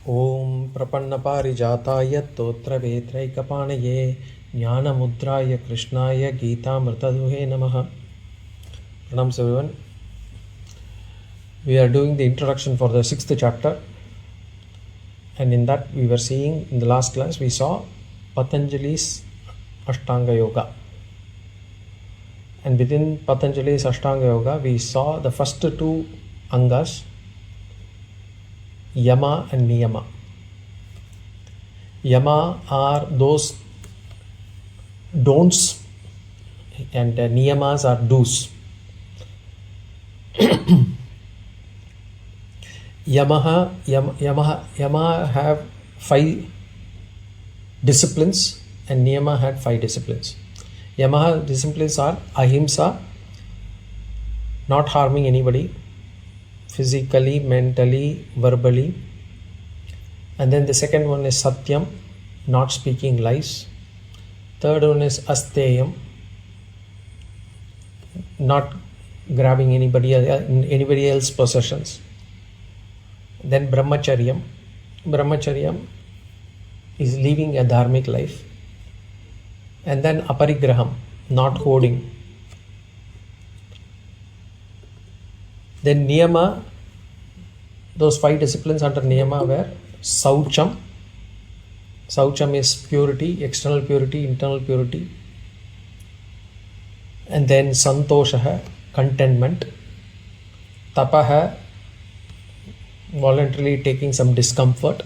Om Prapannaparijataya Totravetraikapanaye Jnanamudraya Krishnaya Geetamrtaduhe Namaha. Pranams everyone. We are doing the introduction for the 6th chapter, and in that we were seeing, in the last class we saw Patanjali's Aṣṭāṅga Yoga, and within Patanjali's Aṣṭāṅga Yoga we saw the first two Angas, Yama and Niyama. Yama are those don'ts, and Niyamas are do's. Yama have 5 disciplines, and Niyama had 5 disciplines. Yama disciplines are ahimsa, not harming anybody, physically, mentally, verbally. And then the second one is satyam, not speaking lies. Third one is asteyam, not grabbing anybody else's possessions. Then brahmacharyam. Brahmacharyam is living a dharmic life. And then aparigraham, not hoarding. Then niyama, those 5 disciplines under niyama were saucham. Saucham is purity, external purity, internal purity. And then santoshaha, contentment. Tapaha, voluntarily taking some discomfort.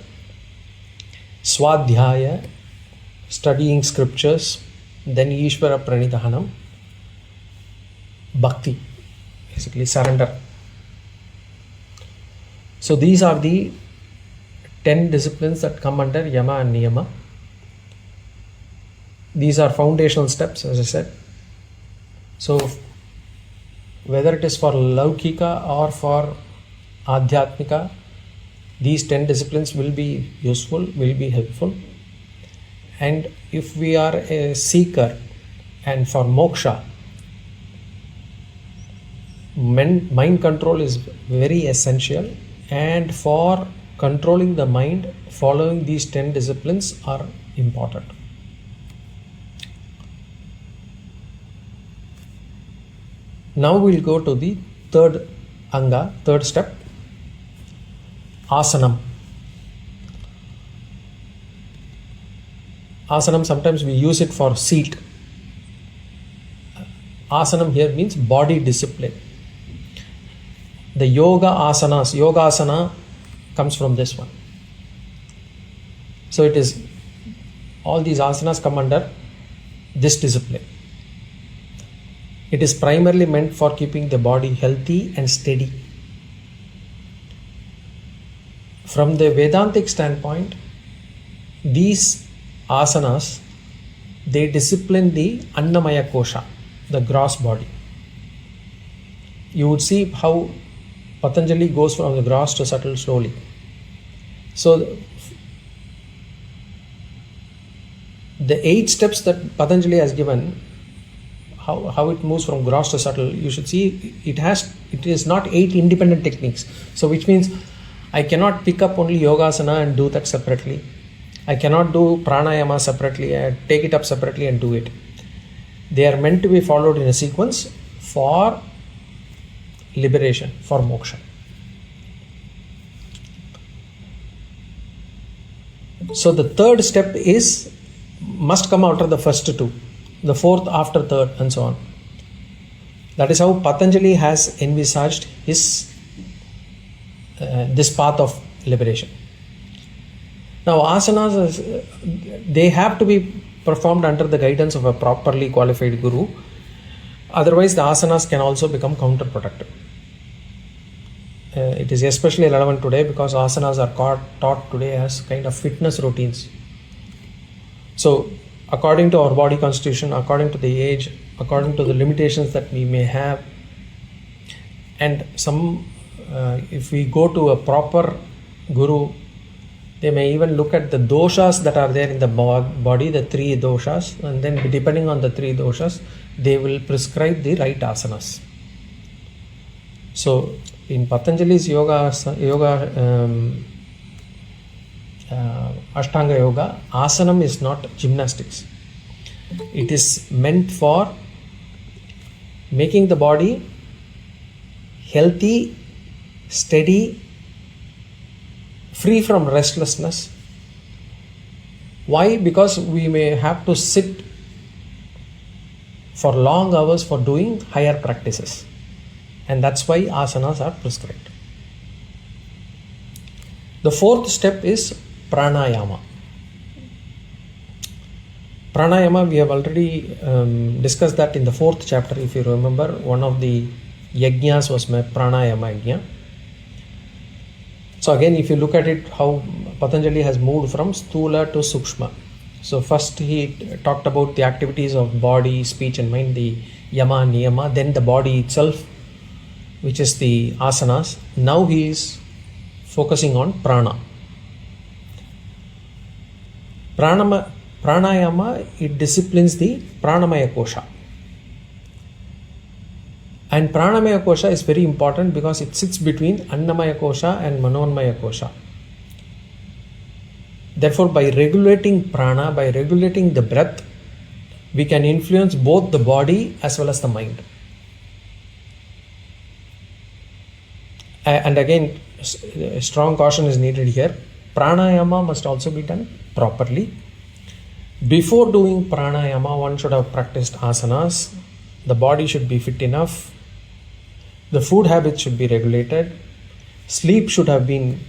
Swadhyaya, studying scriptures. Then Ishvara pranidhanam, bhakti, basically surrender. So these are the 10 disciplines that come under Yama and Niyama. These are foundational steps, as I said. So whether it is for Laukika or for Adhyatmika, these 10 disciplines will be useful, will be helpful. And if we are a seeker and for moksha, mind control is very essential. And for controlling the mind, following these 10 disciplines are important. Now we'll go to the third anga, third step, Āsanam. Āsanam, sometimes we use it for seat. Āsanam here means body discipline. The Yoga Āsanas, Yoga Asana comes from this one. So it is, all these asanas come under this discipline. It is primarily meant for keeping the body healthy and steady. From the Vedāntic standpoint, these asanas, they discipline the Annamaya Kosha, the gross body. You would see how Patanjali goes from the gross to subtle slowly. So the 8 steps that Patanjali has given, how it moves from gross to subtle, you should see it is not 8 independent techniques. So which means I cannot pick up only Yoga Asana and do that separately. I cannot do Prāṇāyāma separately and take it up separately and do it. They are meant to be followed in a sequence for liberation, for moksha. So the third step must come out of the first 2, the fourth after third, and so on. That is how Patanjali has envisaged this path of liberation. Now asanas, they have to be performed under the guidance of a properly qualified guru. Otherwise the asanas can also become counterproductive. It is especially relevant today because asanas are taught today as kind of fitness routines. So according to our body constitution, according to the age, according to the limitations that we may have, and if we go to a proper guru, they may even look at the doshas that are there in the body, the 3 doshas, and then depending on the 3 doshas, they will prescribe the right asanas. So in Patanjali's yoga Aṣṭāṅga Yoga, Āsanam is not gymnastics. It is meant for making the body healthy, steady, free from restlessness. Why? Because we may have to sit for long hours for doing higher practices. And that's why asanas are prescribed. The fourth step is Prāṇāyāma. Prāṇāyāma, we have already discussed that in the 4th chapter. If you remember, one of the yajnas was Prāṇāyāma yajna. So again, if you look at it, how Patañjali has moved from Sthula to Sukshma. So first he talked about the activities of body, speech and mind, the Yama and Niyama, then the body itself, which is the asanas. Now he is focusing on prana. Prāṇāyāma, it disciplines the Pranamaya Kosha. And Pranamaya Kosha is very important because it sits between Annamaya Kosha and Manomaya Kosha. Therefore, by regulating prana, by regulating the breath, we can influence both the body as well as the mind. And again, strong caution is needed here. Pranayama must also be done properly. Before doing pranayama, one should have practiced asanas. The body should be fit enough. The food habits should be regulated. Sleep should have been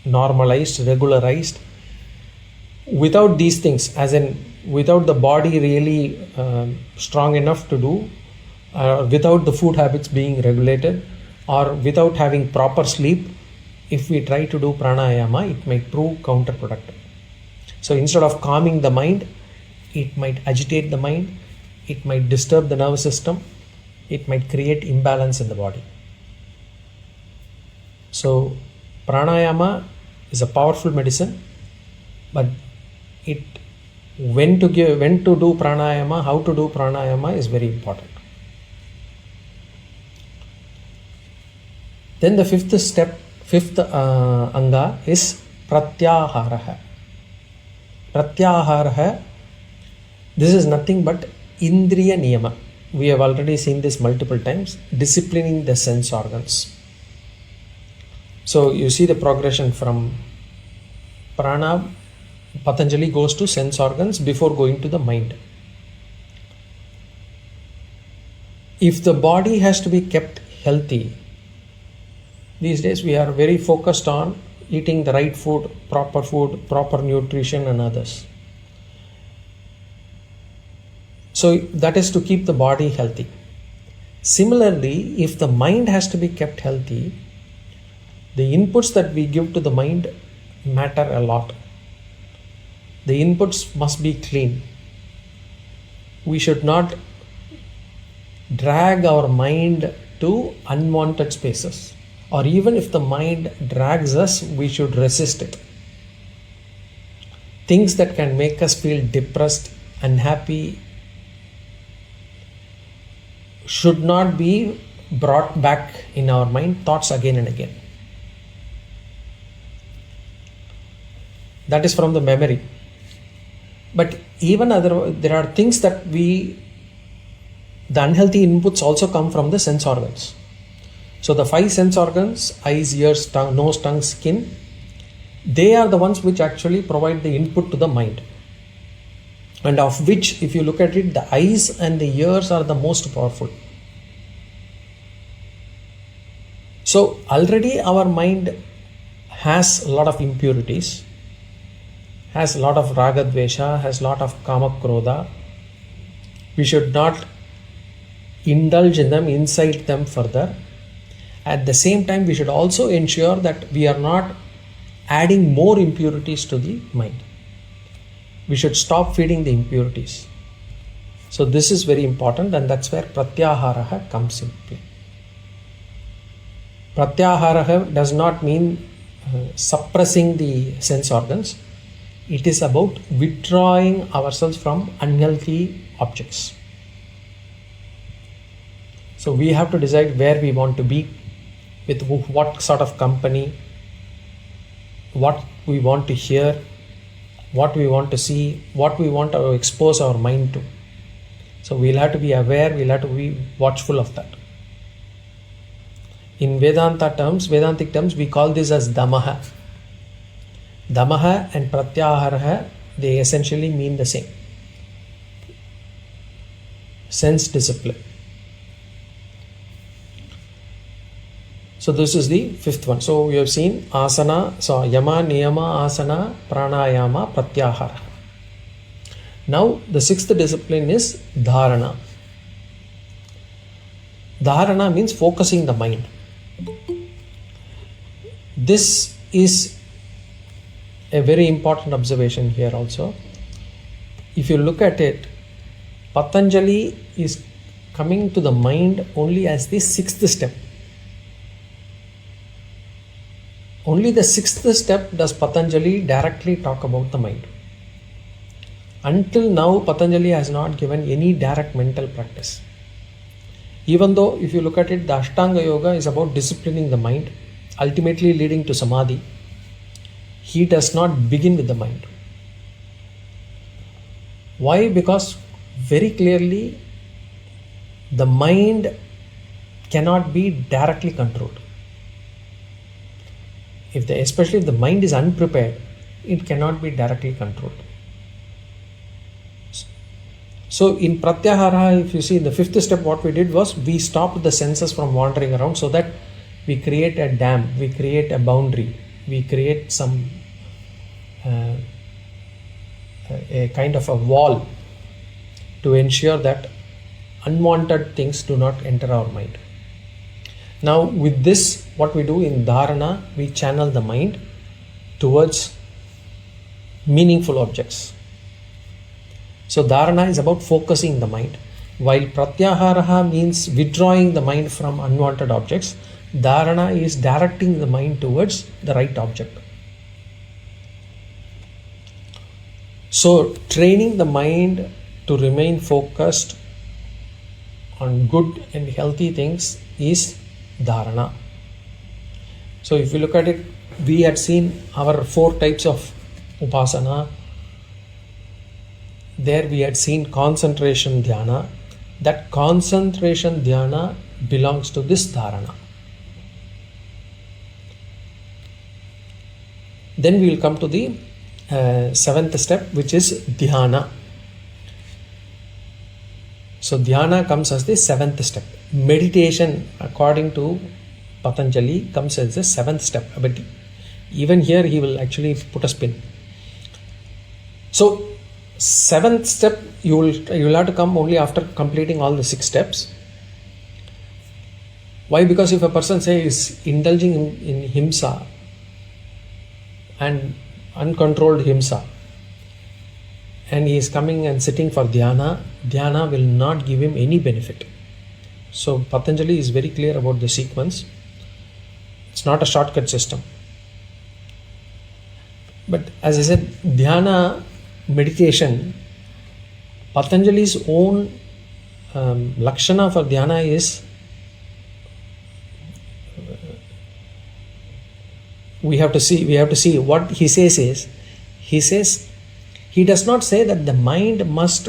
normalized, regularized. Without these things, as in without the body really strong enough to do, without the food habits being regulated, or without having proper sleep, if we try to do pranayama, it might prove counterproductive. So instead of calming the mind, it might agitate the mind, it might disturb the nervous system, it might create imbalance in the body. So pranayama is a powerful medicine, but when to do pranayama, how to do pranayama is very important. Then the fifth anga is Pratyāhāraḥ. Pratyāhāraḥ, this is nothing but Indriya Niyama. We have already seen this multiple times, disciplining the sense organs. So you see the progression from prana, Patanjali goes to sense organs before going to the mind. If the body has to be kept healthy, these days we are very focused on eating the right food, proper nutrition and others. So that is to keep the body healthy. Similarly, if the mind has to be kept healthy, the inputs that we give to the mind matter a lot. The inputs must be clean. We should not drag our mind to unwanted spaces. Or even if the mind drags us, we should resist it. Things that can make us feel depressed, unhappy, should not be brought back in our mind, thoughts again and again. That is from the memory. But even there are things that the unhealthy inputs also come from the sense organs. So the 5 sense organs, eyes, ears, tongue, nose, tongue, skin, they are the ones which actually provide the input to the mind. And of which, if you look at it, the eyes and the ears are the most powerful. So already our mind has a lot of impurities, has a lot of raga dvesha, has a lot of kama krodha. We should not indulge in them, incite them further. At the same time, we should also ensure that we are not adding more impurities to the mind. We should stop feeding the impurities. So this is very important, and that's where Pratyāhāraḥ comes in play. Pratyāhāraḥ does not mean suppressing the sense organs. It is about withdrawing ourselves from unhealthy objects. So we have to decide where we want to be, with what sort of company, what we want to hear, what we want to see, what we want to expose our mind to. So we'll have to be aware, we'll have to be watchful of that. In Vedantic terms, we call this as Damaḥ. Damaḥ and Pratyāhāraḥ, they essentially mean the same. Sense discipline. So this is the fifth one. So we have seen asana, so Yama, Niyama, Asana, Prāṇāyāma, Pratyāhāraḥ. Now the sixth discipline is Dhāraṇā. Dhāraṇā means focusing the mind. This is a very important observation here also. If you look at it, Patañjali is coming to the mind only as the sixth step. Only the sixth step does Patañjali directly talk about the mind. Until now, Patanjali has not given any direct mental practice. Even though, if you look at it, the Aṣṭāṅga Yoga is about disciplining the mind, ultimately leading to Samadhi. He does not begin with the mind. Why? Because very clearly, the mind cannot be directly controlled. Especially if the mind is unprepared, it cannot be directly controlled. So in Pratyāhāraḥ, if you see in the fifth step, what we did was we stopped the senses from wandering around so that we create a dam, we create a boundary, we create some a kind of a wall to ensure that unwanted things do not enter our mind. Now with this, what we do in Dhāraṇā, we channel the mind towards meaningful objects. So Dhāraṇā is about focusing the mind, while Pratyāhāraḥ means withdrawing the mind from unwanted objects. Dhāraṇā is directing the mind towards the right object. So training the mind to remain focused on good and healthy things is Dhāraṇā. So if you look at it, we had seen our 4 types of upasana. There we had seen concentration dhyana. That concentration dhyana belongs to this Dhāraṇā. Then we will come to the 7th step, which is Dhyana. So Dhyana comes as the 7th step. Meditation, according to Patanjali, comes as the 7th step. But even here he will actually put a spin. So 7th step, you will have to come only after completing all the 6 steps. Why? Because if a person is indulging in himsa and uncontrolled himsa, and he is coming and sitting for dhyana will not give him any benefit. So Patanjali is very clear about the sequence. It's not a shortcut system. But as I said, dhyana meditation, Patanjali's own lakshana for dhyana is we have to see what he says is, he does not say that the mind must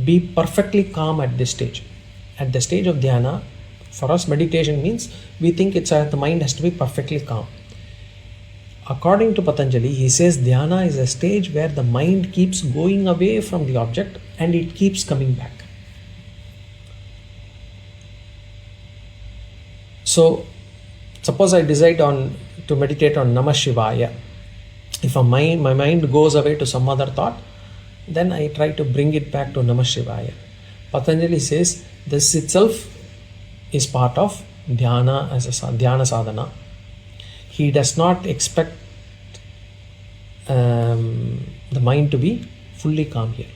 be perfectly calm at this stage. At the stage of dhyana, for us meditation means we think the mind has to be perfectly calm. According to Patanjali, he says dhyana is a stage where the mind keeps going away from the object and it keeps coming back. So suppose I decide to meditate on Namah Shivaya. If my mind goes away to some other thought, then I try to bring it back to Namah Shivaya. Patanjali says this itself is part of Dhyana as a Dhyana sadhana. He does not expect the mind to be fully calm here.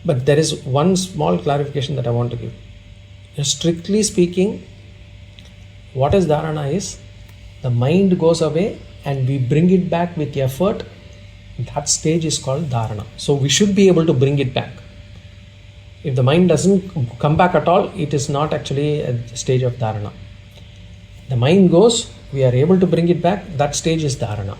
But there is one small clarification that I want to give. Strictly speaking, what is Dhāraṇā is, the mind goes away and we bring it back with effort. That stage is called Dhāraṇā. So we should be able to bring it back. If the mind doesn't come back at all, it is not actually a stage of Dhāraṇā. The mind goes, we are able to bring it back, that stage is Dhāraṇā.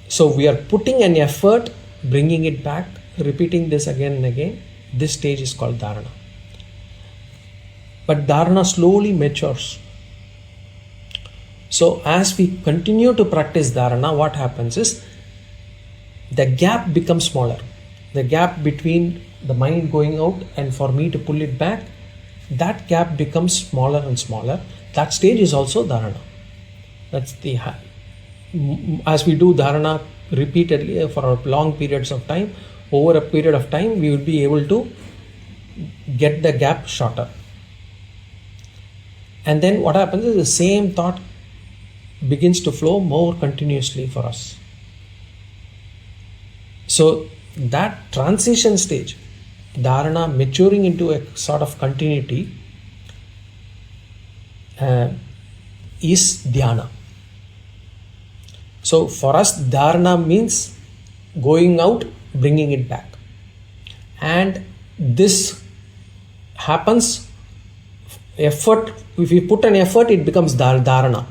So we are putting an effort, bringing it back, repeating this again and again. This stage is called Dhāraṇā. But Dhāraṇā slowly matures. So as we continue to practice Dhāraṇā, what happens is the gap becomes smaller. The gap between the mind going out and for me to pull it back, that gap becomes smaller and smaller. That stage is also Dhāraṇā. That's the as we do Dhāraṇā repeatedly for long periods of time, over a period of time, we will be able to get the gap shorter. And then what happens is the same thought begins to flow more continuously for us. So that transition stage, Dhāraṇā maturing into a sort of continuity, is Dhyana. So for us, Dhāraṇā means going out, bringing it back. And this happens, effort, if we put an effort, it becomes Dhāraṇā.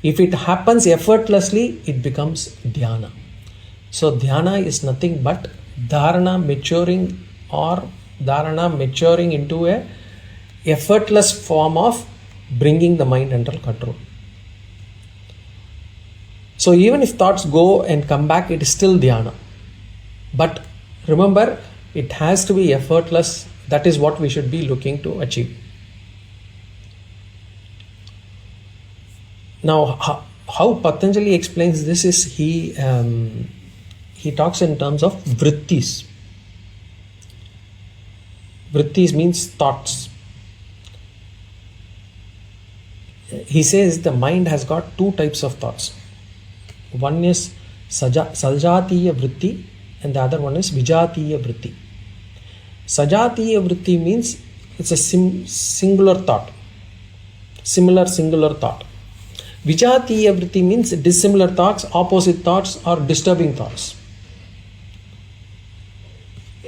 If it happens effortlessly, it becomes Dhyana. So Dhyana is nothing but Dhāraṇā maturing, or Dhāraṇā maturing into a effortless form of bringing the mind under control. So even if thoughts go and come back, it is still Dhyana. But remember, it has to be effortless. That is what we should be looking to achieve. Now, how Patanjali explains this is he talks in terms of vrittis. Vrittis means thoughts. He says the mind has got two types of thoughts. One is sajatiya vritti and the other one is vijatiya vritti. Sajatiya vritti means it's a singular thought, singular thought. Vijatiya vritti means dissimilar thoughts, opposite thoughts or disturbing thoughts.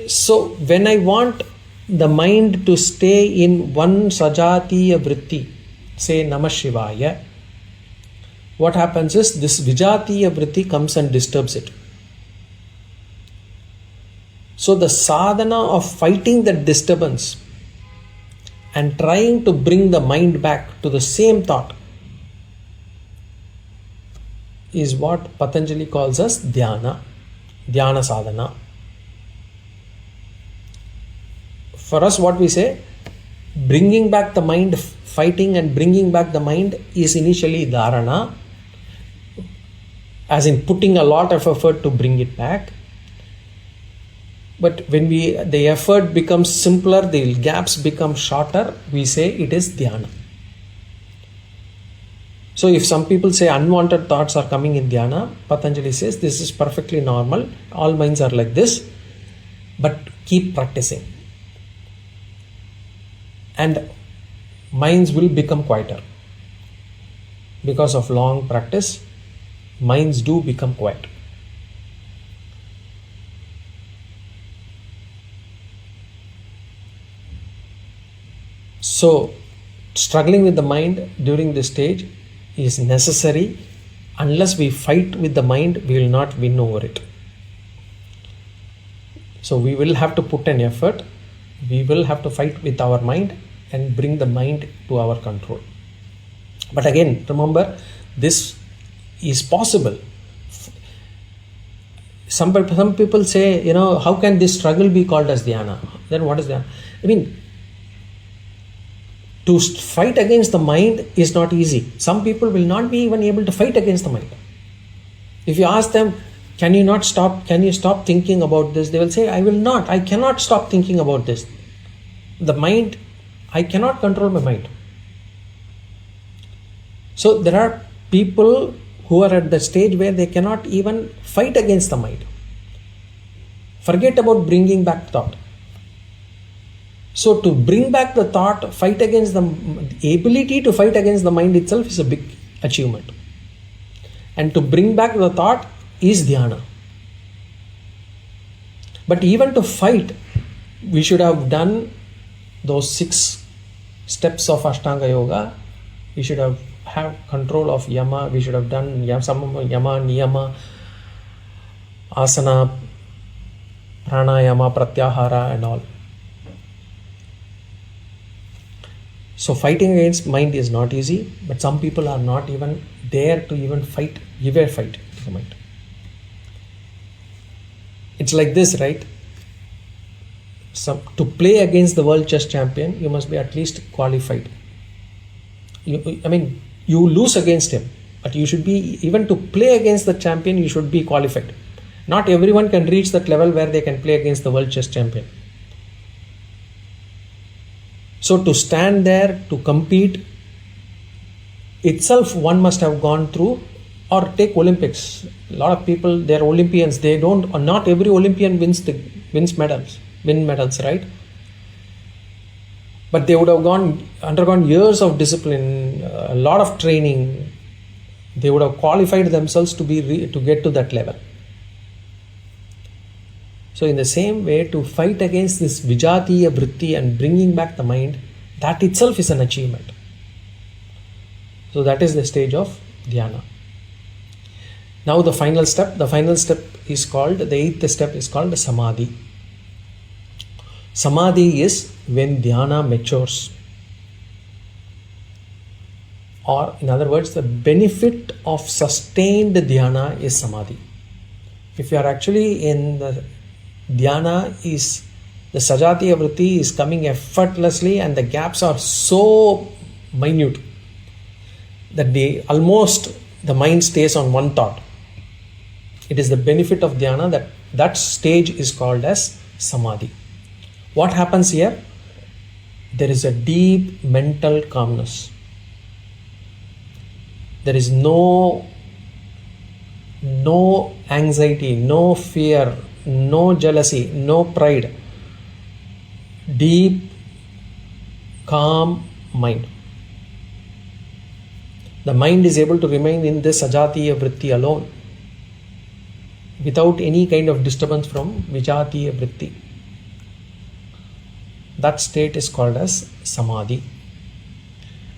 So when I want the mind to stay in one sajatiya vritti, say Namah Shivaya, what happens is this vijatiya vritti comes and disturbs it. So the sadhana of fighting that disturbance and trying to bring the mind back to the same thought is what Patanjali calls as Dhyana sadhana. For us, what we say, bringing back the mind, fighting and bringing back the mind is initially Dhāraṇā, as in putting a lot of effort to bring it back. But when the effort becomes simpler, the gaps become shorter, we say it is Dhyana. So if some people say unwanted thoughts are coming in Dhyana, Patanjali says this is perfectly normal. All minds are like this, but keep practicing. And minds will become quieter. Because of long practice, minds do become quiet. So, struggling with the mind during this stage is necessary. Unless we fight with the mind, we will not win over it. So, we will have to put an effort. We will have to fight with our mind and bring the mind to our control. But again, remember, this is possible. Some people say, how can this struggle be called as Dhyana? Then what is Dhyana? I mean, to fight against the mind is not easy. Some people will not be even able to fight against the mind. If you ask them, can you stop thinking about this? They will say, I cannot stop thinking about this. The mind, I cannot control my mind. So there are people who are at the stage where they cannot even fight against the mind. Forget about bringing back thought. So to bring back the thought, fight against the ability to fight against the mind itself is a big achievement. And to bring back the thought is Dhyana. But even to fight, we should have done those 6 steps of Aṣṭāṅga Yoga. We should have control of Yama. We should have done Yama and Niyama, Āsanam, Prāṇāyāma, Pratyāhāraḥ and all. So fighting against mind is not easy, but some people are not even there to even fight, give a fight to the mind. It's like this, right? To play against the world chess champion, you must be at least qualified. You lose against him, but you should be, even to play against the champion, you should be qualified. Not everyone can reach that level where they can play against the world chess champion. So to stand there, to compete, itself one must have gone through. Or take Olympics. A lot of people, they're Olympians. Not every Olympian wins medals, right? But they would have undergone years of discipline, a lot of training. They would have qualified themselves to get to that level. So in the same way, to fight against this vijatiya vritti and bringing back the mind, that itself is an achievement. So that is the stage of Dhyana. Now the final step is called, the 8th step is called Samadhi. Samadhi is when Dhyana matures. Or in other words, the benefit of sustained Dhyana is Samadhi. If you are actually in the Dhyana, is the Sajatiya Vritti is coming effortlessly and the gaps are so minute that the mind stays on one thought. It is the benefit of Dhyana that stage is called as Samadhi. What happens here? There is a deep mental calmness. There is no anxiety, no fear, no jealousy, no pride. Deep, calm mind. The mind is able to remain in this Sajatiya Vritti alone, without any kind of disturbance from Vijatiya Vritti. That state is called as Samadhi.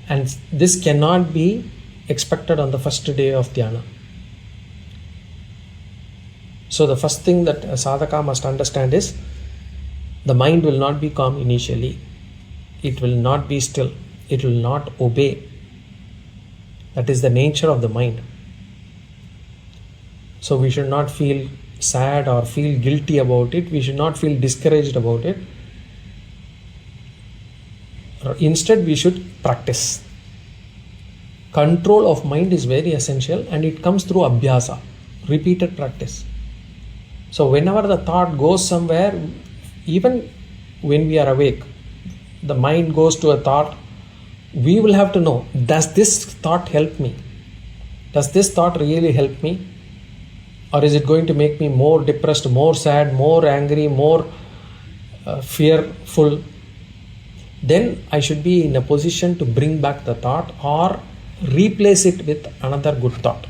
And this cannot be expected on the first day of Dhyana. So the first thing that a sadhaka must understand is, the mind will not be calm initially. It will not be still. It will not obey. That is the nature of the mind. So we should not feel sad or feel guilty about it. We should not feel discouraged about it. Instead, we should practice. Control of mind is very essential, and it comes through abhyasa, repeated practice. So whenever the thought goes somewhere, even when we are awake, the mind goes to a thought, we will have to know, does this thought help me? Does this thought really help me? Or is it going to make me more depressed, more sad, more angry, more fearful? Then I should be in a position to bring back the thought or replace it with another good thought.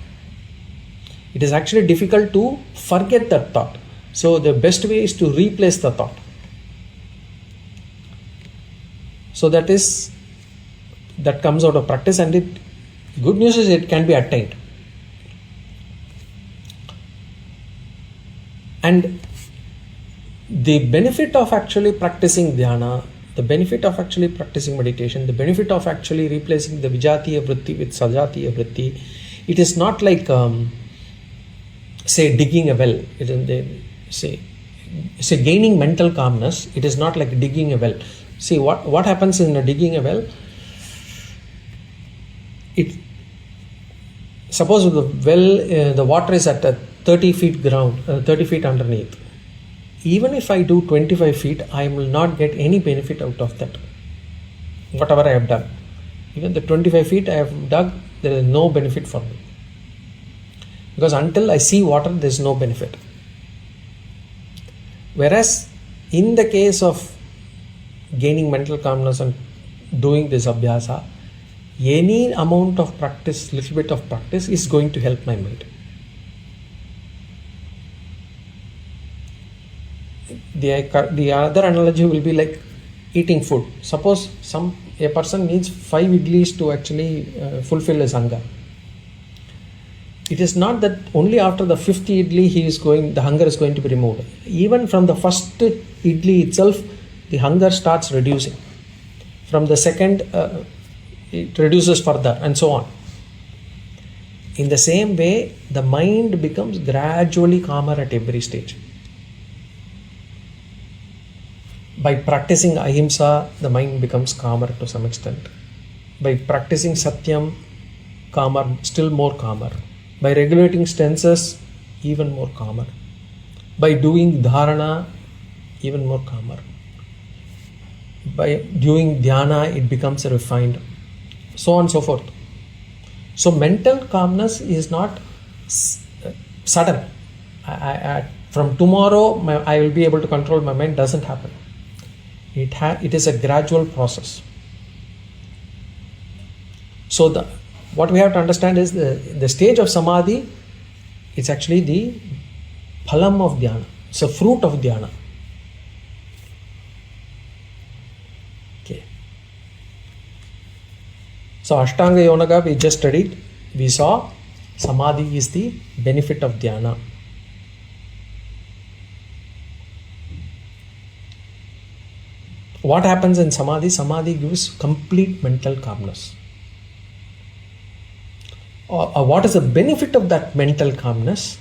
It is actually difficult to forget that thought. So the best way is to replace the thought. So that comes out of practice, and good news is it can be attained. And the benefit of actually practicing Dhyana, the benefit of actually practicing meditation, the benefit of actually replacing the Vijatiya Vritti with Sajatiya Vritti, it is not like, say, digging a well. Say gaining mental calmness, it is not like digging a well. See, what happens in digging a well? Suppose the well, the water is at 30 feet ground, 30 feet underneath. Even if I do 25 feet, I will not get any benefit out of that, whatever I have done. Even the 25 feet I have dug, there is no benefit for me. Because until I see water, there is no benefit. Whereas, in the case of gaining mental calmness and doing this abhyasa, any amount of practice, little bit of practice is going to help my mind. the other analogy will be like eating food. Suppose a person needs 5 idlis to actually fulfill his hunger. It is not that only after the 5th idli the hunger is going to be removed. Even from the first idli itself, the hunger starts reducing. From the second, it reduces further, and so on. In the same way, the mind becomes gradually calmer at every stage. By practicing ahimsa, the mind becomes calmer to some extent. By practicing satyam, calmer, still more calmer. By regulating senses, even more calmer. By doing dharana, even more calmer. By doing dhyana, it becomes refined. So on and so forth. So mental calmness is not sudden. From tomorrow, I will be able to control my mind. Doesn't happen. It is a gradual process. So what we have to understand is the stage of samadhi. It's actually the phalam of dhyana. It's a fruit of dhyana. Okay. So Aṣṭāṅga Yoga we just studied. We saw samadhi is the benefit of dhyana. What happens in samadhi? Samadhi gives complete mental calmness. What is the benefit of that mental calmness?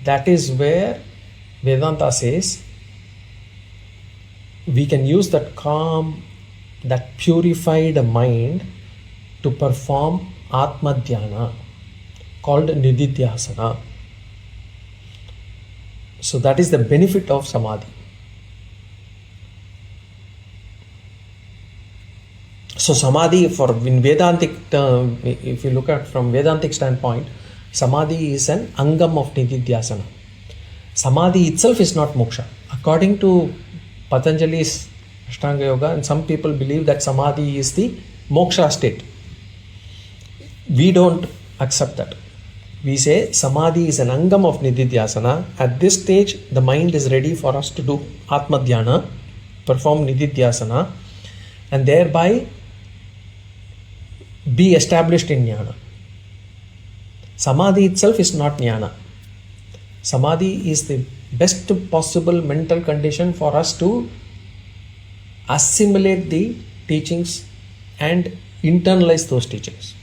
That is where Vedanta says we can use that calm, that purified mind to perform Atma Dhyana called Nididhyasana. So that is the benefit of samadhi. So samadhi, in Vedāntic term, if you look at from Vedāntic standpoint, samadhi is an angam of nididhyasana. Samadhi itself is not moksha. According to Patanjali's Aṣṭāṅga Yoga, and some people believe that samadhi is the moksha state. We don't accept that. We say samadhi is an angam of nididhyasana. At this stage, the mind is ready for us to do Atma Dhyana, perform nididhyasana, and thereby be established in jnana. Samadhi itself is not jnana. Samadhi is the best possible mental condition for us to assimilate the teachings and internalize those teachings.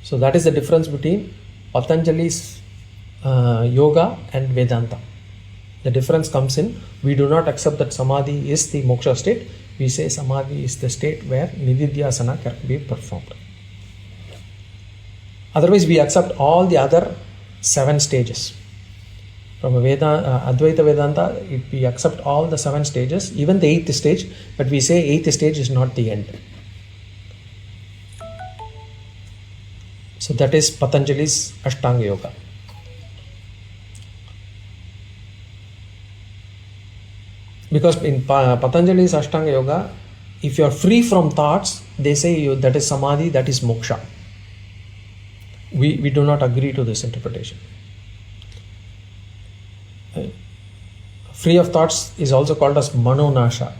So that is the difference between Patanjali's yoga and Vedanta. The difference comes in, we do not accept that samadhi is the moksha state. We say samadhi is the state where nididhyasana can be performed. Otherwise, we accept all the other 7 stages. From Advaita Vedanta, we accept all the 7 stages, even the 8th stage, but we say 8th stage is not the end. So that is Patanjali's Aṣṭāṅga Yoga. Because in Patanjali's Aṣṭāṅga Yoga, if you are free from thoughts, they say that is samadhi, that is moksha. We do not agree to this interpretation. Free of thoughts is also called as manonasha.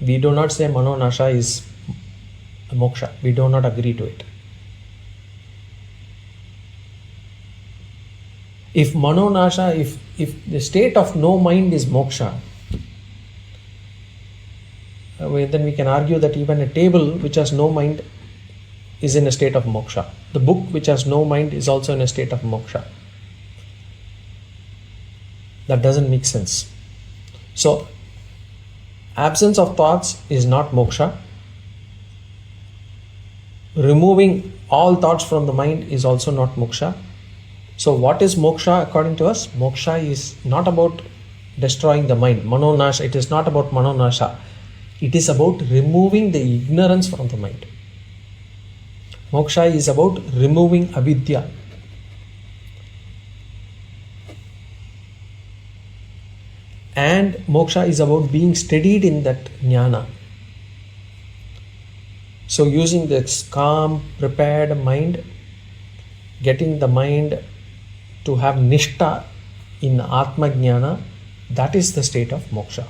We do not say manonasha is moksha. We do not agree to it. If manonasha, if the state of no mind is moksha, then we can argue that even a table which has no mind is in a state of moksha. The book which has no mind is also in a state of moksha. That doesn't make sense. So, absence of thoughts is not moksha. Removing all thoughts from the mind is also not moksha. So, what is moksha according to us? Moksha is not about destroying the mind. Manonasha, it is not about manonasha. It is about removing the ignorance from the mind. Moksha is about removing avidya. And moksha is about being steadied in that jnana. So using this calm, prepared mind, getting the mind to have nishtha in Atma Jnana, that is the state of moksha.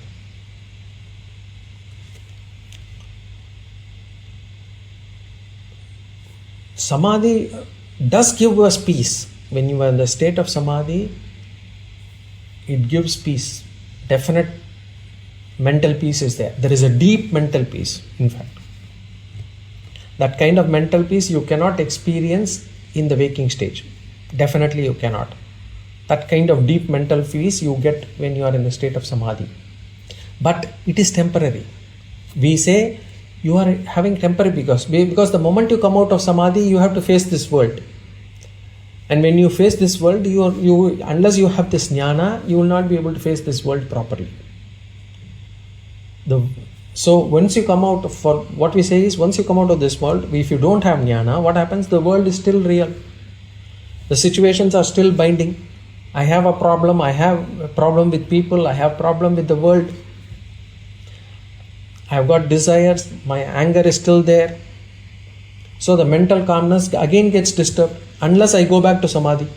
Samadhi does give us peace. When you are in the state of Samadhi, it gives peace. Definite mental peace is there. There is a deep mental peace, in fact. That kind of mental peace you cannot experience in the waking stage. Definitely you cannot. That kind of deep mental peace you get when you are in the state of Samadhi. But it is temporary. We say you are having temporary because the moment you come out of Samadhi, you have to face this world. And when you face this world, you unless you have this jnana, you will not be able to face this world properly. So once you come out for what we say is, once you come out of this world, if you don't have jnana, what happens? The world is still real. The situations are still binding. I have a problem with people, I have problem with the world. I have got desires, my anger is still there. So the mental calmness again gets disturbed unless I go back to Samadhi.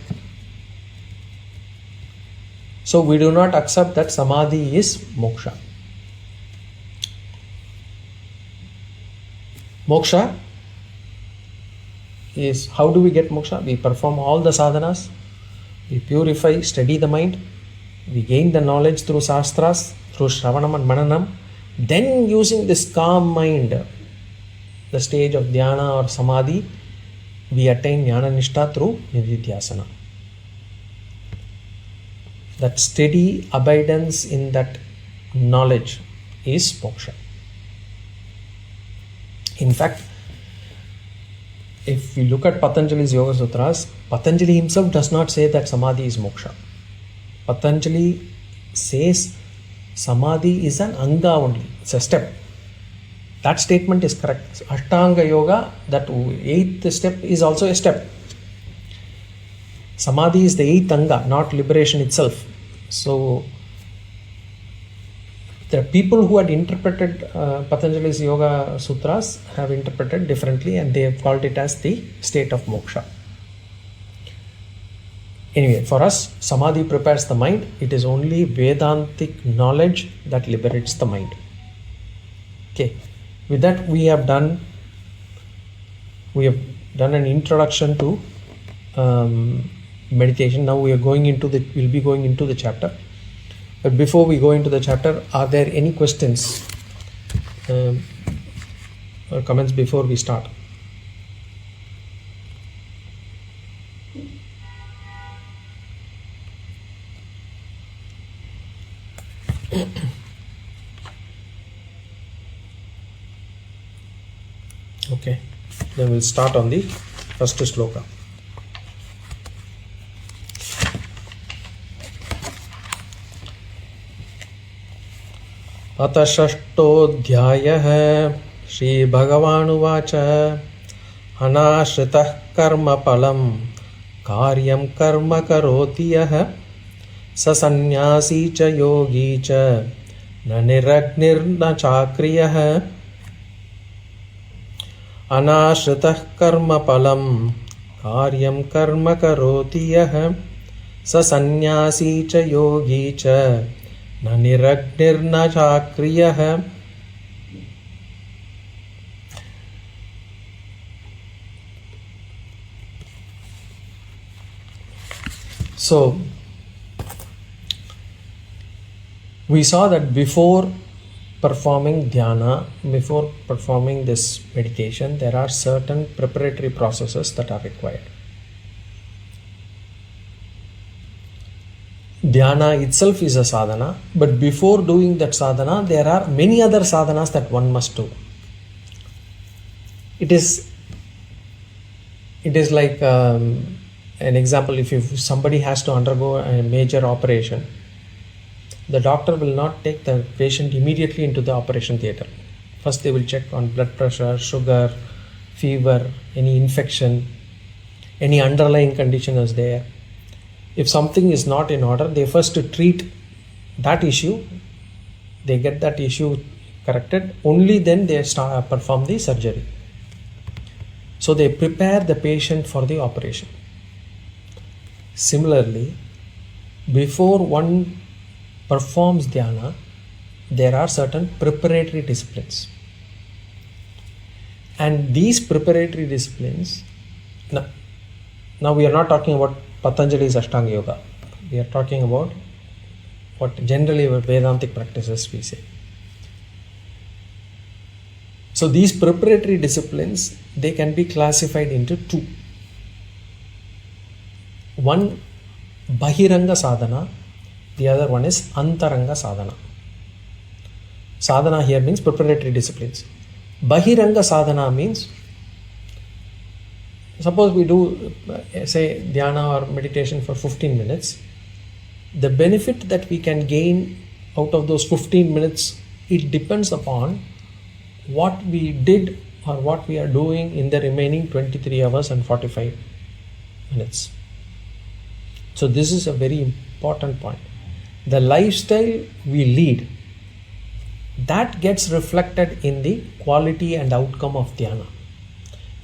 So we do not accept that Samadhi is moksha. Moksha is, how do we get moksha? We perform all the sadhanas, we purify, steady the mind, we gain the knowledge through shastras, through shravanam and mananam. Then using this calm mind, the stage of Dhyana or Samadhi, we attain Jnana Nishtha through Nididhyasana. That steady abidance in that knowledge is moksha. In fact, if we look at Patanjali's Yoga Sutras, Patanjali himself does not say that Samadhi is moksha. Patanjali says Samadhi is an anga only, it's a step. That statement is correct. Aṣṭāṅga yoga, that 8th step is also a step. Samadhi is the 8th anga, not liberation itself. So there are people who had interpreted Patanjali's Yoga Sutras have interpreted differently, and they have called it as the state of moksha. Anyway, for us, Samadhi prepares the mind. It is only Vedāntic knowledge that liberates the mind. Okay. With that, we have done an introduction to meditation. Now we'll be going into the chapter. But before we go into the chapter, are there any questions or comments before we start? Okay, then we'll start on the first sloka. अथ षष्ठोऽध्यायः श्रीभगवानुवाच अनाश्रितः कर्मफलं कार्यं कर्म करोति यः स सन्न्यासी च योगी च न निरग्निर्न चाक्रियः अनाश्रितः कर्मफलं कार्यं कर्म करोति यः स सन्न्यासी च योगी च न निरग्निर्न चाक्रियः. So we saw that before performing dhyana, before performing this meditation, there are certain preparatory processes that are required. Dhyana itself is a sadhana, but before doing that sadhana, there are many other sadhanas that one must do. It is like an example. If somebody has to undergo a major operation, the doctor will not take the patient immediately into the operation theatre. First they will check on blood pressure, sugar, fever, any infection, any underlying condition is there. If something is not in order, they first treat that issue, they get that issue corrected, only then they perform the surgery. So they prepare the patient for the operation. Similarly, before one performs dhyana, there are certain preparatory disciplines. And these preparatory disciplines, now we are not talking about Patanjali's Aṣṭāṅga Yoga. We are talking about what generally our Vedāntic practices we say. So these preparatory disciplines, they can be classified into two. One, Bahiranga sadhana, the other one is Antaranga sadhana. Sadhana here means preparatory disciplines. Bahiranga sadhana means, suppose we do say dhyana or meditation for 15 minutes, the benefit that we can gain out of those 15 minutes, it depends upon what we did or what we are doing in the remaining 23 hours and 45 minutes. So this is a very important point. The lifestyle we lead, that gets reflected in the quality and outcome of dhyana.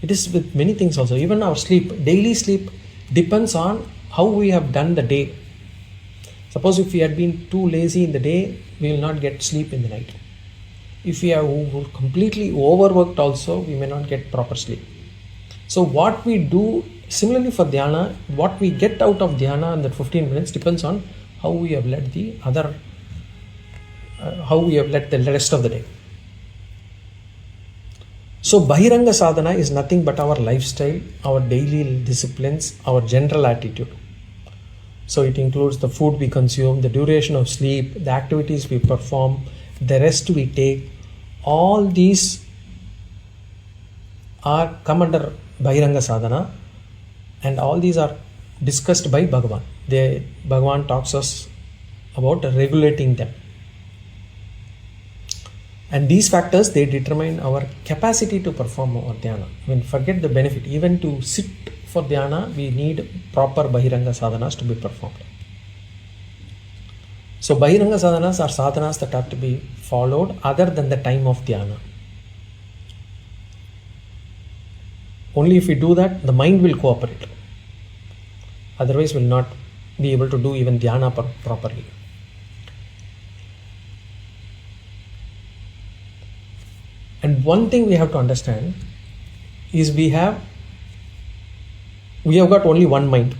It is with many things also. Even our sleep, daily sleep depends on how we have done the day. Suppose if we had been too lazy in the day, we will not get sleep in the night. If we are completely overworked also, we may not get proper sleep. So what we do, similarly for dhyana, what we get out of dhyana in that 15 minutes depends on how we have led the rest of the day. So Bahiranga sadhana is nothing but our lifestyle, our daily disciplines, our general attitude. So it includes the food we consume, the duration of sleep, the activities we perform, the rest we take. All these are come under Bahiranga sadhana, and all these are discussed by Bhagavan. Bhagavan talks us about regulating them. And these factors, they determine our capacity to perform our dhyana. Forget the benefit. Even to sit for dhyana, we need proper Bahiranga sadhanas to be performed. So Bahiranga sadhanas are sadhanas that are to be followed other than the time of dhyana. Only if we do that, the mind will cooperate. Otherwise, we will not be able to do even dhyana properly. And one thing we have to understand is we have got only one mind.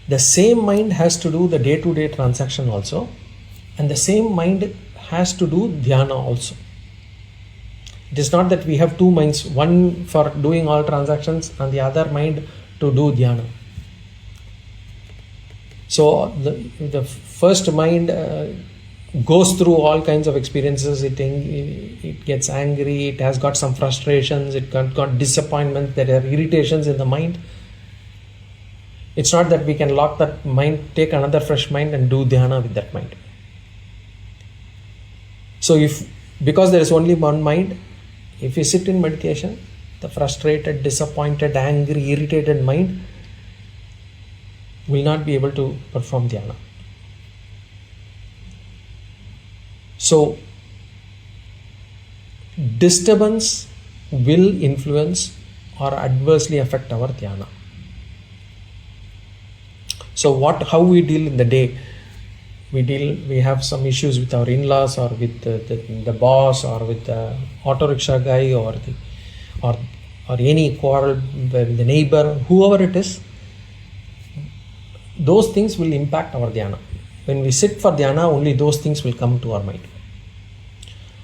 The same mind has to do the day-to-day transaction also, and the same mind has to do dhyana also. It is not that we have two minds, one for doing all transactions and the other mind to do dhyana. So the first mind goes through all kinds of experiences. It gets angry, it has got some frustrations, it got disappointment, there are irritations in the mind. It's not that we can lock that mind, take another fresh mind and do dhyana with that mind. So because there is only one mind, if you sit in meditation, the frustrated, disappointed, angry, irritated mind will not be able to perform dhyana. So disturbance will influence or adversely affect our dhyana. So how we deal in the day, we have some issues with our in-laws or with the boss or with the auto rickshaw guy or any quarrel with the neighbor, whoever it is, those things will impact our dhyana. When we sit for dhyana, only those things will come to our mind.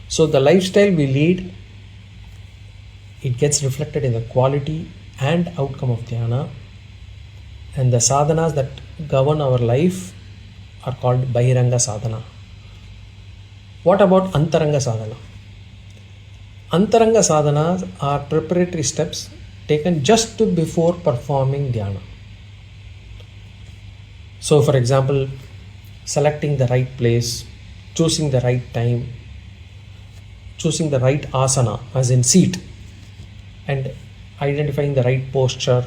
So the lifestyle we lead, it gets reflected in the quality and outcome of dhyana, and the sadhanas that govern our life are called Bahiranga sadhana. What about Antaranga sadhana? Antaranga sadhanas are preparatory steps taken just before performing dhyana. So for example, selecting the right place, choosing the right time, choosing the right asana, as in seat, and identifying the right posture,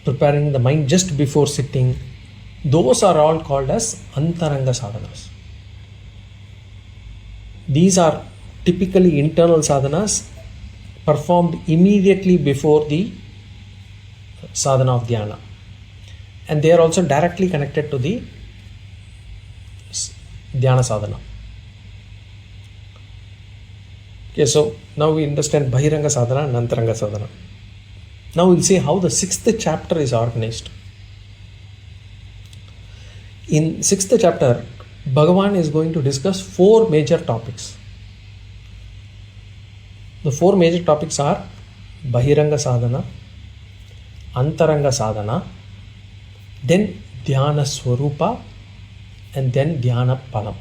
preparing the mind just before sitting, those are all called as Antaranga sadhanas. These are typically internal sadhanas performed immediately before the sadhana of dhyana. and they are also directly connected to the Dhyana sadhana. Okay, so now we understand Bahiranga sadhana and Antaranga sadhana. Now we'll see how the 6th chapter is organized. In 6th chapter, Bhagavan is going to discuss 4 major topics. The 4 major topics are Bahiranga sadhana, Antaranga sadhana, then Dhyana Swarupa, and then Dhyana Palam.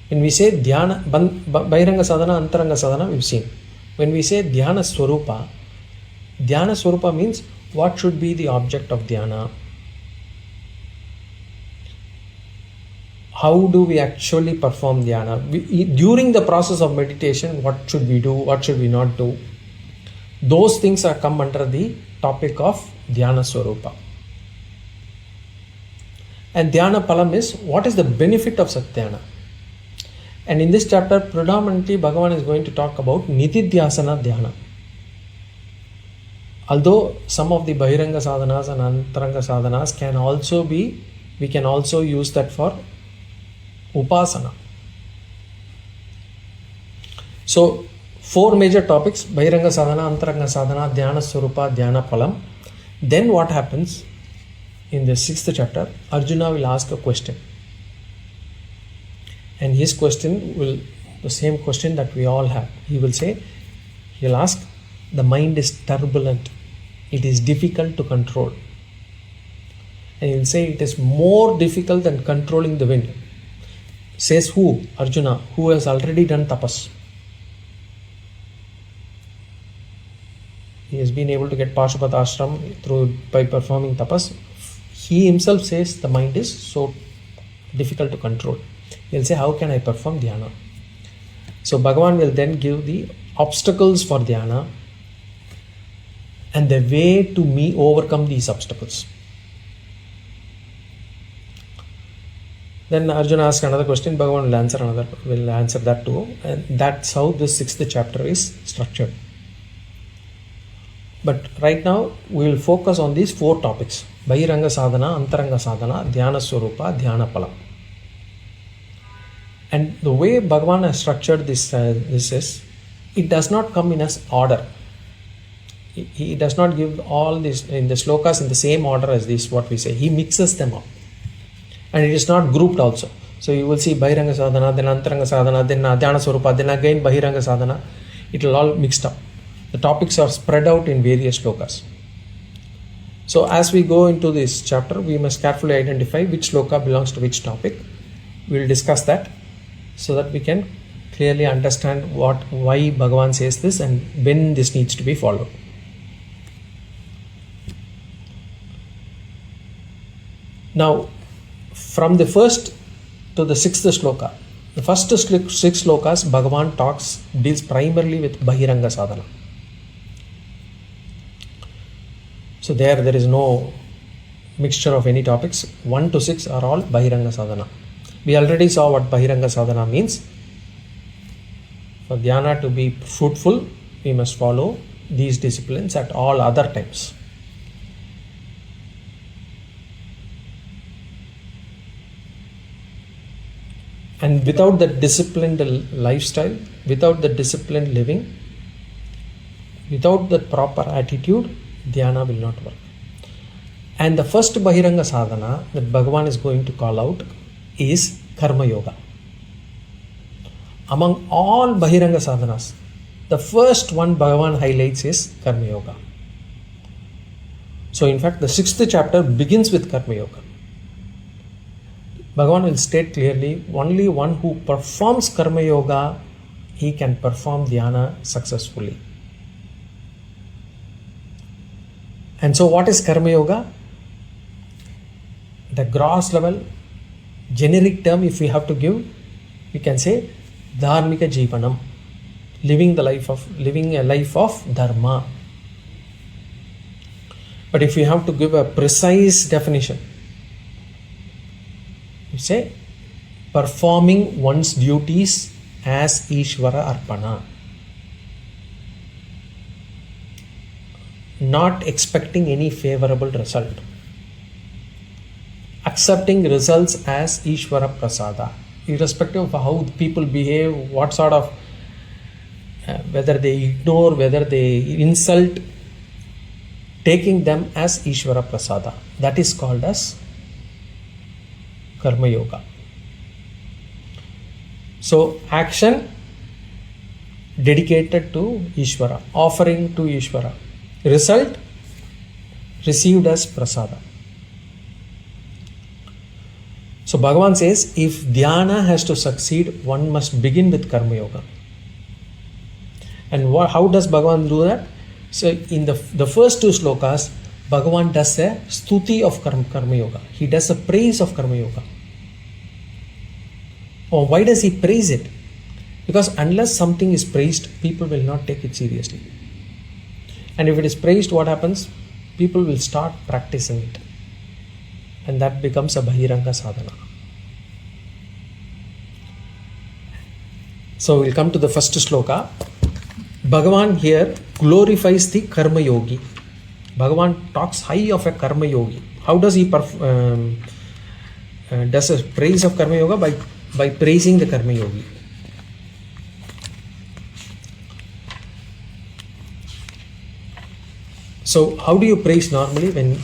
When we say Dhyana, Bahiranga sadhana, Antaranga sadhana, we've seen. When we say Dhyana Swarupa means what should be the object of Dhyana? How do we actually perform Dhyana? During the process of meditation, what should we do? What should we not do? Those things are come under the topic of Dhyana Swarupa. And Dhyana Palam is what is the benefit of such Dhyana? And in this chapter, predominantly Bhagavan is going to talk about Nididhyasana Dhyana. Although some of the Bahiranga sadhanas and Antaranga sadhanas can also be, we can also use that for Upasana. So 4 major topics: Bahiranga sadhana, Antaranga sadhana, Dhyana Swarupa, Dhyana Palam. Then what happens in the 6th chapter? Arjuna will ask a question, and his question will the same question that we all have. He'll ask, the mind is turbulent, it is difficult to control. And he'll say it is more difficult than controlling the wind. Says who? Arjuna, who has already done tapas. He has been able to get Pashupata ashram by performing tapas. He himself says the mind is so difficult to control. He'll say, how can I perform Dhyana? So Bhagavan will then give the obstacles for Dhyana and the way to overcome these obstacles. Then Arjuna asks another question, Bhagavan will answer that too. And that's how this 6th chapter is structured. But right now we will focus on these 4 topics: Bahiranga sadhana, Antaranga sadhana, Dhyana Swarupa, Dhyana Palam. And the way Bhagavan has structured this is, it does not come in as order. He does not give all this in the slokas in the same order as this, what we say. He mixes them up. And it is not grouped also. So you will see Bahiranga sadhana, then Antaranga sadhana, then Dhyana Swarupa, then again Bahiranga sadhana. It will all mixed up. The topics are spread out in various slokas. So as we go into this chapter, we must carefully identify which sloka belongs to which topic. We will discuss that so that we can clearly understand why Bhagavan says this and when this needs to be followed. Now, from the 1st to the 6th sloka, the first 6 slokas, Bhagavan deals primarily with Bahiranga sadhana. So there is no mixture of any topics. 1 to 6 are all Bahiranga sadhana. We already saw what Bahiranga sadhana means. For Dhyana to be fruitful, we must follow these disciplines at all other times. And without that disciplined lifestyle, without the disciplined living, without that proper attitude, Dhyana will not work. And the first Bahiranga sadhana that Bhagavan is going to call out is Karma Yoga. Among all Bahiranga sadhanas, the first one Bhagavan highlights is Karma Yoga. So in fact, the 6th chapter begins with Karma Yoga. Bhagavan will state clearly, only one who performs Karma Yoga, he can perform Dhyana successfully. And so what is Karma Yoga? The gross level, generic term if we have to give, we can say Dharmika Jivanam, living a life of Dharma. But if we have to give a precise definition, we say performing one's duties as Ishvara Arpana, not expecting any favorable result. accepting results as Ishvara Prasada, irrespective of how people behave, what sort of, whether they ignore, whether they insult, taking them as Ishvara Prasada. That is called as Karma Yoga. So, action dedicated to Ishvara, offering to Ishvara. Result received as Prasada. So Bhagavan says, if Dhyana has to succeed, one must begin with Karma Yoga. And how does Bhagavan do that? So in the first two slokas, Bhagavan does a stuti of Karma Yoga. He does a praise of Karma Yoga. Oh, why does he praise it? Because unless something is praised, people will not take it seriously. And if it is praised, what happens? People will start practicing it. And that becomes a Bahiranga sadhana. So we'll come to the first sloka. Bhagavan here glorifies the Karma Yogi. Bhagavan talks high of a Karma Yogi. How does he does a praise of Karma Yoga? By praising the Karma Yogi. So how do you praise normally?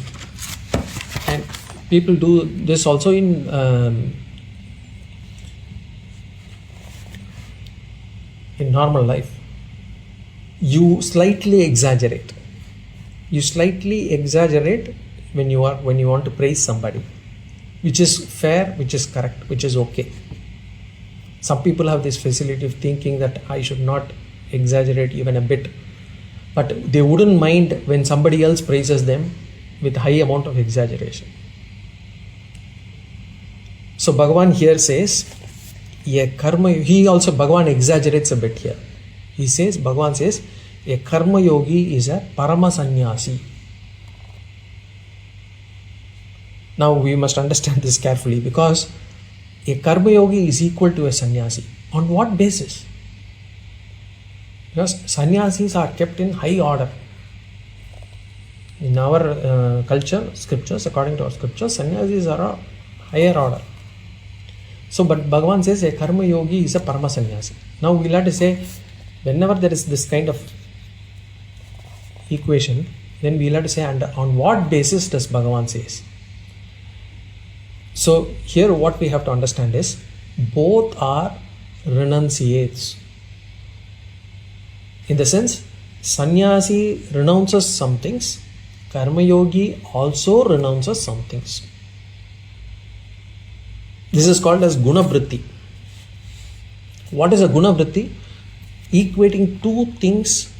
And people do this also in normal life. You slightly exaggerate. You slightly exaggerate when you want to praise somebody, which is fair, which is correct, which is okay. Some people have this facility of thinking that I should not exaggerate even a bit, but they wouldn't mind when somebody else praises them with high amount of exaggeration. So Bhagavan here says, Bhagavan exaggerates a bit here. Bhagavan says, a Karma Yogi is a Parama Sannyasi. Now we must understand this carefully, because a Karma Yogi is equal to a Sannyasi. On what basis? Because Sannyasis are kept in high order. In our culture, scriptures, according to our scriptures, Sannyasis are a higher order. So, but Bhagavan says a Karma Yogi is a Parama Sannyasi. Now we'll have to say, whenever there is this kind of equation, then we'll have to say, and on what basis does Bhagavan says? So here what we have to understand is, both are renunciates. In the sense, Sannyasi renounces some things, Karma Yogi also renounces some things. This is called as Guna Vritti. What is a Guna Vritti? Equating two things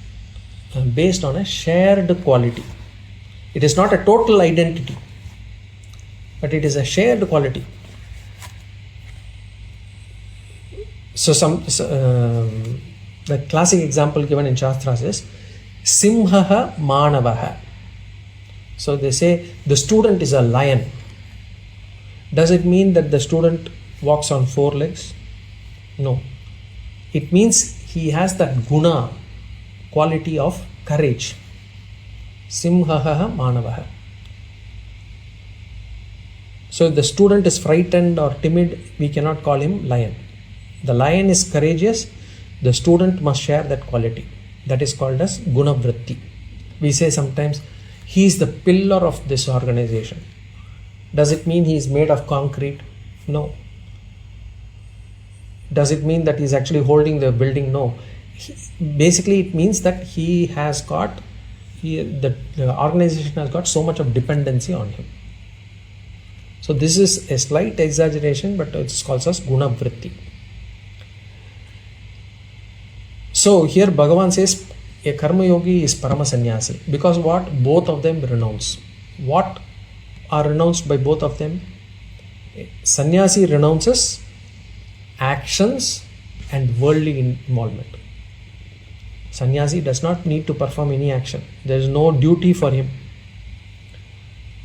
based on a shared quality. It is not a total identity, but it is a shared quality. So the classic example given in Shastras is Simhaha Manavaha. So they say the student is a lion. Does it mean that the student walks on four legs? No. It means he has that guna, quality of courage. Simhaha Manavaha. So if the student is frightened or timid, we cannot call him lion. The lion is courageous, the student must share that quality. That is called as Guna Vritti. We say sometimes, he is the pillar of this organization. Does it mean he is made of concrete? No. Does it mean that he is actually holding the building? No. Basically, it means that he has got, the organization has got so much of dependency on him. So this is a slight exaggeration, but it's called as Guna Vritti. So here Bhagavan says a Karma Yogi is Parama Sannyasi, because what? Both of them renounce. What are renounced by both of them? Sannyasi renounces actions and worldly involvement. Sannyasi does not need to perform any action. There is no duty for him,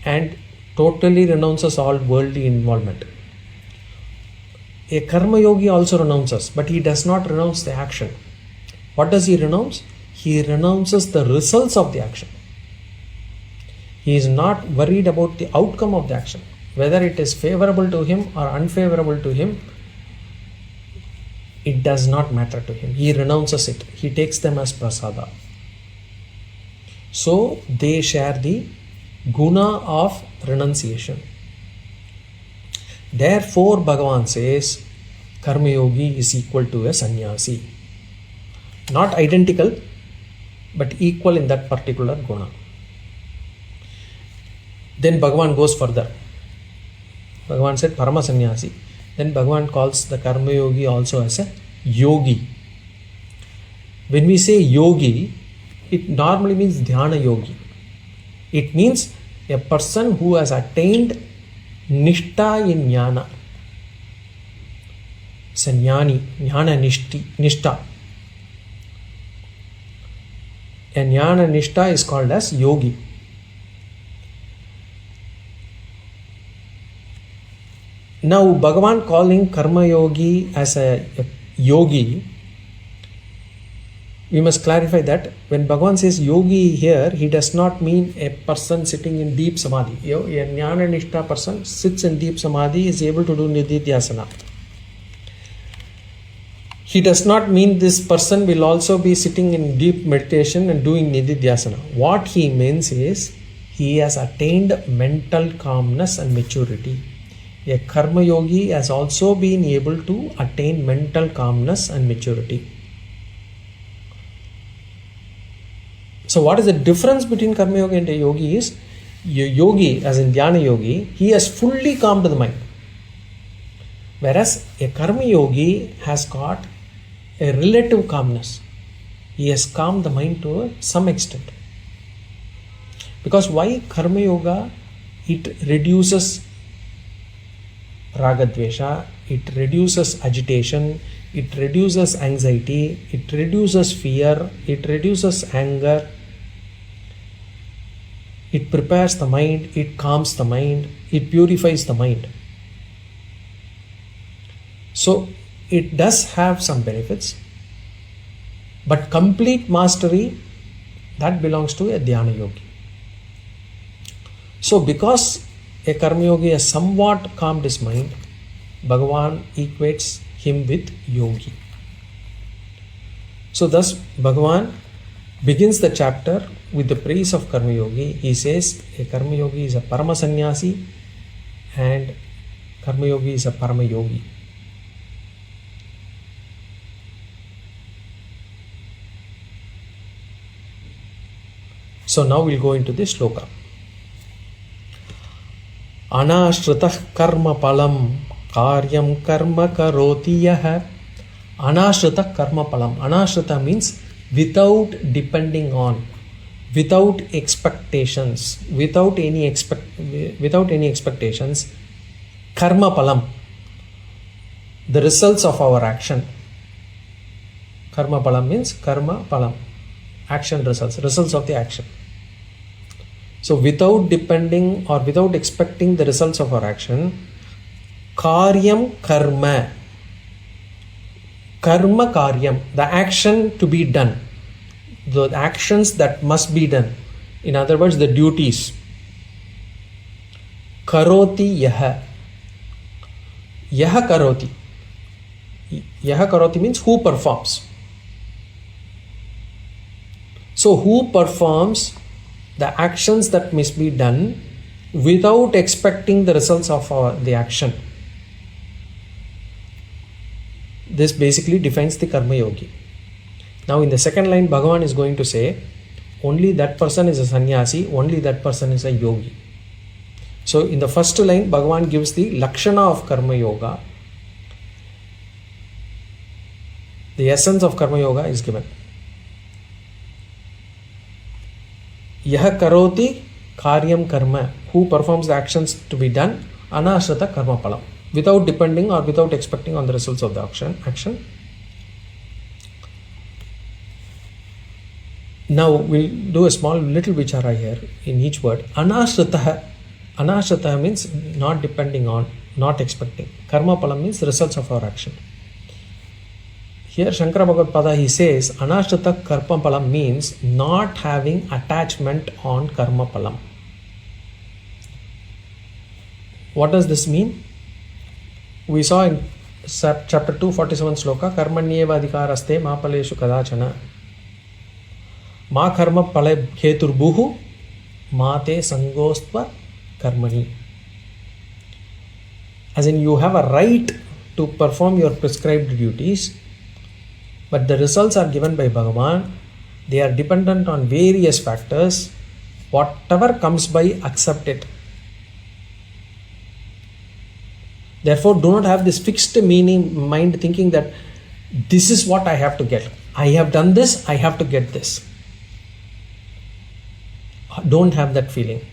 and totally renounces all worldly involvement. A Karma Yogi also renounces, but he does not renounce the action. What does he renounce? He renounces the results of the action. He is not worried about the outcome of the action. whether it is favorable to him or unfavorable to him, it does not matter to him. He renounces it. He takes them as prasada. So they share the guna of renunciation. Therefore, Bhagavan says, Karma Yogi is equal to a sannyasi. Not identical, but equal in that particular guna. Then Bhagavan goes further. Bhagavan said Parama Sannyasi. Then Bhagavan calls the Karma Yogi also as a yogi. When we say yogi, it normally means Dhyana Yogi. It means a person who has attained Nishtha in Jnana. Sanyani, Jnana Nishtha. And Jnana Nishtha is called as yogi. Now, Bhagavan calling Karma Yogi as a yogi, we must clarify that when Bhagavan says yogi here, he does not mean a person sitting in deep samadhi. A Jnana Nishtha person sits in deep samadhi, is able to do Nididhyasana. He does not mean this person will also be sitting in deep meditation and doing Nididhyasana. What he means is he has attained mental calmness and maturity. A Karma Yogi has also been able to attain mental calmness and maturity. So what is the difference between Karma Yogi and a Yogi is, a Yogi as in Dhyana Yogi, he has fully calmed the mind. Whereas a Karma Yogi has got a relative calmness. He has calmed the mind to some extent. Because why Karma Yoga? It reduces Ragadvesha, it reduces agitation, it reduces anxiety, it reduces fear, it reduces anger, it prepares the mind, it calms the mind, it purifies the mind. So it does have some benefits, but complete mastery, that belongs to a Dhyana Yogi. So because a Karma Yogi has somewhat calmed his mind, Bhagavan equates him with Yogi. So thus Bhagavan begins the chapter with the praise of Karma Yogi. He says a Karma Yogi is a Parama Sannyasi and Karma Yogi is a Parama Yogi. So now we'll go into the sloka. Anashritah karma palam karyam karma karoti yah. Anashritah karma palam. Anashrita means without depending on, without expectations, without any expectations. Karma palam, the results of our action. Karma palam means karma palam, action results of the action. So without depending or without expecting the results of our action, karyam karma, karma karyam, the action to be done, the actions that must be done, in other words the duties. Karoti yaha, yaha karoti, yaha karoti means who performs. So who performs the actions that must be done without expecting the results of the action. This basically defines the Karma Yogi. Now in the second line, Bhagavan is going to say, only that person is a sannyasi, only that person is a yogi. So in the first line, Bhagavan gives the Lakshana of Karma Yoga. The essence of Karma Yoga is given. Yaha karoti karyam karma, who performs the actions to be done, anashrita karma palam, without depending or without expecting on the results of the action. Now we'll do a small little vichara here in each word. Anashrita means not depending on, not expecting. Karma palam means results of our action. Here Shankara Bhagavad Pada, he says Anashrita karma palam means not having attachment on karma palam. What does this mean? We saw in chapter 2, 47 sloka, karmanyeva adhikaraste ma paleshu kadachana. Ma karma pale heturbuhu ma te sangostva karmani. As in, you have a right to perform your prescribed duties, but the results are given by Bhagavan. They are dependent on various factors. Whatever comes by, accept it. Therefore, do not have this fixed mind thinking that this is what I have to get. I have done this, I have to get this. Don't have that feeling.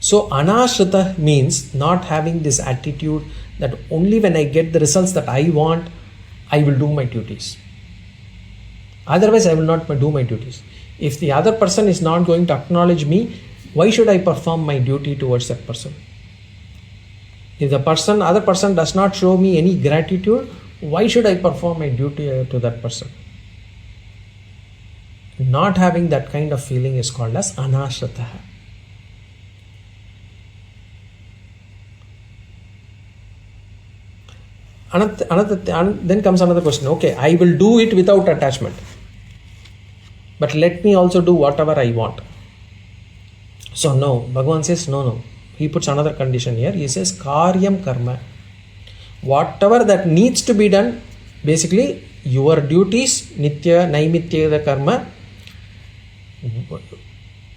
So, anashrita means not having this attitude that only when I get the results that I want, I will do my duties. Otherwise, I will not do my duties. If the other person is not going to acknowledge me, why should I perform my duty towards that person? If the other person does not show me any gratitude, why should I perform my duty to that person? Not having that kind of feeling is called as anashrita. Then comes another question. Okay, I will do it without attachment, but let me also do whatever I want. So no, Bhagavan says no. He puts another condition here. He says karyam karma. Whatever that needs to be done, basically your duties, nitya, naimitya karma,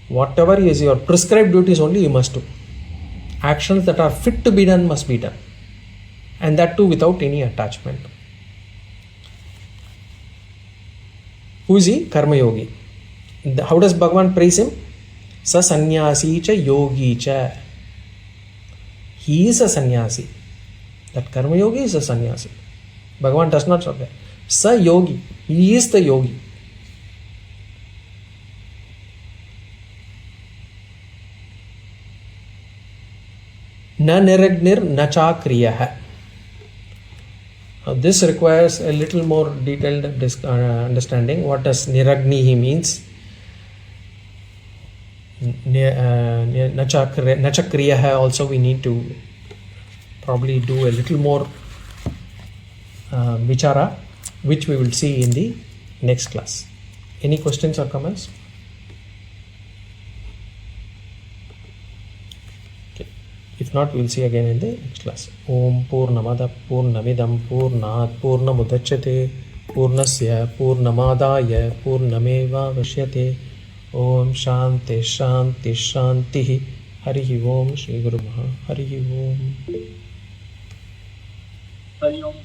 whatever is your prescribed duties only you must do. Actions that are fit to be done must be done. And that too without any attachment. Who is he? Karma yogi. How does Bhagavan praise him? Sa sannyasi cha yogi cha. He is a sannyasi. That karma yogi is a sannyasi. Bhagavan does not stop there. Sa yogi. He is the yogi. Na niragnir na cha kriyaha. This requires a little more detailed understanding. What does niragnihi means? Nachakriyaha also we need to probably do a little more vichara, which we will see in the next class. Any questions or comments? Okay. If not, we will see again in the next class. Om Purnamada Purnamidam Purnat Purnamudachyate Purnasya Purnamadaya Purnameva Vashyate. Om Shanti Shanti Shanti. Harihi Om Shri Guru Maha. Harihi Om.